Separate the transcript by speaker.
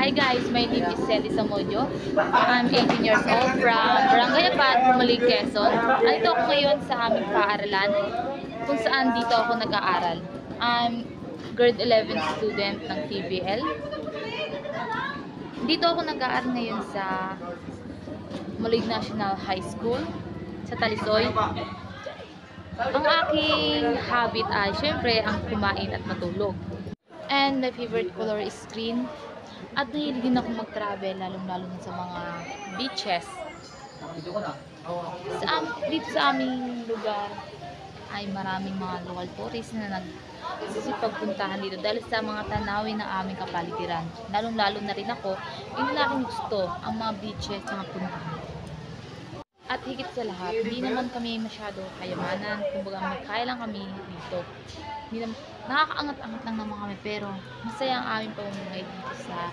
Speaker 1: Hi guys, my name is Celly Samodio. I'm 18 years old from Barangay Apat, Malig, Quezon. Andito ako ngayon sa aming paaralan kung saan dito ako nag-aaral. I'm grade 11 student ng TVL. Dito ako nag-aaral ngayon sa Malig National High School sa Talisoy. Ang aking habit ay syempre ang kumain at matulog. And my favorite color is green. At nahilig din ako mag-travel, lalong-lalo na sa mga beaches. Dito sa aming lugar ay maraming mga local tourists na nagsisipagpuntahan dito dahil sa mga tanawin ng aming kapaligiran. Lalong-lalo na rin ako, yun na aking gusto, ang mga beaches na puntahan. At higit sa lahat, hindi naman kami masyado kayamanan. Kumbaga, may kaya lang kami dito. Hindi naman, nakakaangat-angat lang naman kami, pero masaya ang aming pamumuhay dito sa